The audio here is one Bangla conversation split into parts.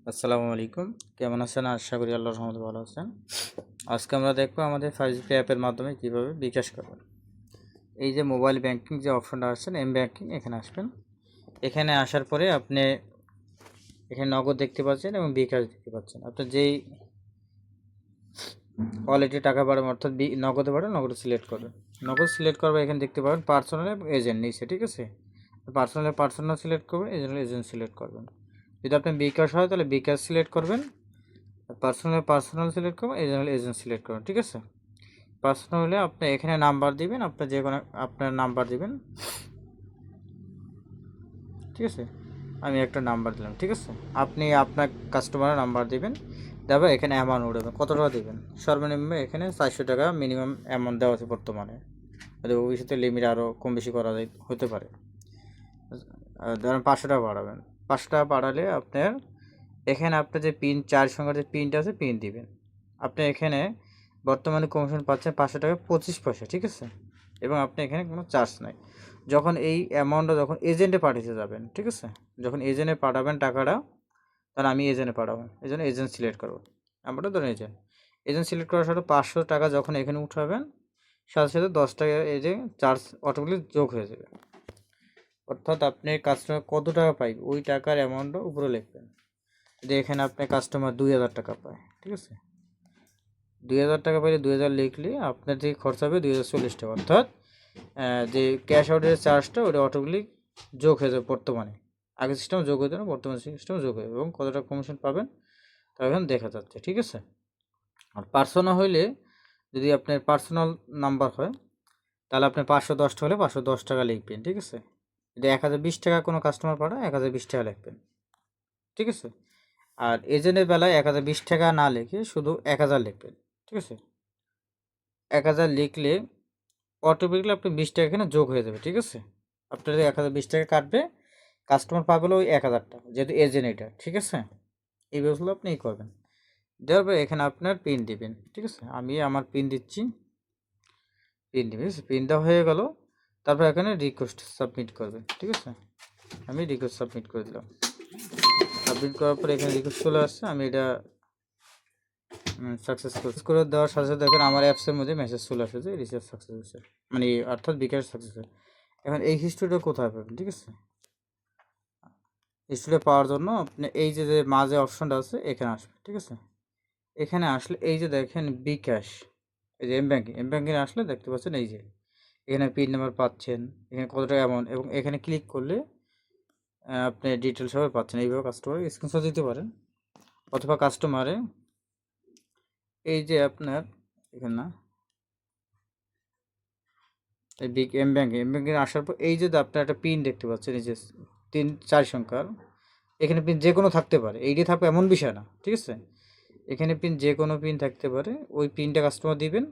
আসসালামু আলাইকুম। কেমন আছেন? আশা করি আল্লাহর রহমতে ভালো আছেন। আজকে আমরা দেখব আমাদের 5G অ্যাপের মাধ্যমে কিভাবে বিকাশ করবেন। এই যে মোবাইল ব্যাংকিং যে অপশনটা আসছেন, এম ব্যাংকিং, এখানে আসবেন। এখানে আসার পরে আপনি এখানে নগদ দেখতে পাচ্ছেন এবং বিকাশ দেখতে পাচ্ছেন। আপনি যেই ওয়ালেটে টাকা পাঠাবেন, অর্থাৎ নগদে পাঠাবেন, নগদ সিলেক্ট করবেন। নগদ সিলেক্ট করবে, এখানে দেখতে পাবেন পার্সোনাল এবং এজেন্ট নিচে, ঠিক আছে? পার্সোনাল সিলেক্ট করবেন, এজেন্ট সিলেক্ট করবেন। যদি আপনার বিকাশ হয় তাহলে বিকাশ সিলেক্ট করবেন, পার্সোনাল সিলেক্ট করবেন, এজেন্ট সিলেক্ট করবেন, ঠিক আছে? পার্সোনাল হলে আপনি এখানে নাম্বার দিবেন, আপনার যে কোনো আপনার নাম্বার দিবেন, ঠিক আছে? আমি একটা নাম্বার দিলাম, ঠিক আছে? আপনি আপনার কাস্টমারের নাম্বার দিবেন, তারপর এখানে অ্যামাউন্ট উঠবে, কত টাকা দিবেন। সর্বনিম্ন এখানে 400 টাকা মিনিমাম অ্যামাউন্ট দেওয়া আছে বর্তমানে। ভবিষ্যতে লিমিট আরও কম বেশি করা যায়, হতে পারে। ধরেন 500 টাকা বাড়াবেন। 500 টাকা বাড়ালে আপনার এখানে আপনার যে পিন, 4 সংখ্যার যে পিনটা আছে, পিন দিবেন। আপনি এখানে বর্তমানে কমিশন পাচ্ছেন 500 টাকা 25 পয়সা, ঠিক আছে? এবং আপনি এখানে কোনো চার্জ নাই। যখন এই অ্যামাউন্টটা যখন এজেন্টে পাঠাতে যাবেন, ঠিক আছে? যখন এজেন্টে পাঠাবেন টাকাটা, তাহলে আমি এজেন্টে পাঠাবো, এই জন্য এজেন্ট সিলেক্ট করবো। আমরা ধরুন এজেন্ট সিলেক্ট করার সাথে 500 টাকা যখন এখানে উঠাবেন, সাথে সাথে 10 টাকা এই যে চার্জ অটোমেটিক যোগ হয়ে যাবে। অর্থাৎ আপনি কাস্টমার কত টাকা পাইবে ওই টাকার অ্যামাউন্টটা উপরে লিখবেন। যে এখানে আপনার কাস্টমার 2000 টাকা পায়, ঠিক আছে? 2000 টাকা পাইলে 2000 লিখলে আপনার যে খরচ হবে 2040 টাকা। অর্থাৎ যে ক্যাশ আউটের চার্জটা ওটা অটোমেটিক যোগ হয়ে যাবে বর্তমানে। আগের সিস্টেম যোগ হয়ে যাবে, বর্তমান সিস্টেম যোগ হয়ে যাবে এবং কত টাকা কমিশন পাবেন তা এখন দেখা যাচ্ছে, ঠিক আছে? আর পার্সোনাল হইলে, যদি আপনার পার্সোনাল নাম্বার হয়, তাহলে আপনি 510 হলে 510 টাকা লিখবেন, ঠিক আছে? যদি 1020 টাকা কোনো কাস্টমার পাঠায় 1020 টাকা লিখবেন, ঠিক আছে? আর এজেন্টের বেলায় 1020 টাকা না লিখে শুধু 1000 লিখবেন, ঠিক আছে? 1000 লিখলে অটোমেটিকলি আপনি 20 টাকা এখানে যোগ হয়ে যাবে, ঠিক আছে? আপনার 1020 টাকা কাটবে, কাস্টমার পাবে ওই 1000 টাকা, যেহেতু এজেন্ট এটা, ঠিক আছে? এই ব্যবস্থাগুলো আপনি করবেন। দেওয়ার পরে এখানে আপনার পিন দিবেন, ঠিক আছে? আমি আমার পিন দিচ্ছি, পিন দিবেন, পিন দেওয়া হয়ে গেল। তারপর এখানে রিকোয়েস্ট সাবমিট করবেন, ঠিক আছে? আমি রিকোয়েস্ট সাবমিট করে দিলাম। সাবমিট করার পরে এখানে রিকোয়েস্ট চলে আসছে, আমি এটা সাকসেসফুল করে দেওয়ার সাথে সাথে দেখেন আমার অ্যাপসের মধ্যে মেসেজ চলে আসে যে রিচার্জ সাকসেস হয়েছে, মানে অর্থাৎ বিকাশ সাকসেস হয়েছে। এখন এই হিস্ট্রিটা কোথায় পাবেন, ঠিক আছে? হিস্ট্রিটা পাওয়ার জন্য আপনি এই যে মাঝে অপশনটা আছে এখানে আসবেন, ঠিক আছে? এখানে আসলে এই যে দেখেন বিকাশ, এই যে এম ব্যাঙ্কিং আসলে দেখতে পাচ্ছেন এই যে এখানে পিন নাম্বার পাচ্ছেন, এখানে কত টাকা অ্যামাউন্ট, এবং এখানে ক্লিক করলে আপনি ডিটেলস সবাই পাচ্ছেন। এইভাবে কাস্টমার স্ক্রিনশট দিতে পারেন, অথবা কাস্টমারে এই যে আপনার এখানে না, এই এম ব্যাঙ্কিং আসার পর এই যে আপনার একটা পিন দেখতে পাচ্ছেন, এই যে 3-4 সংখ্যার, এখানে পিন যে কোনো থাকতে পারে, এইটি থাকবে এমন বিষয় না, ঠিক আছে? এখানে পিন যে কোনো পিন থাকতে পারে, ওই পিনটা কাস্টমার দিবেন,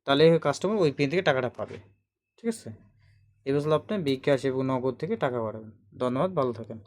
তাহলে কাস্টমার ওই পিন থেকে টাকাটা পাবে, ঠিক আছে? এই বছর আপনি বিকাশ এবং নগদ থেকে টাকা পাঠাবেন। ধন্যবাদ, ভালো থাকেন।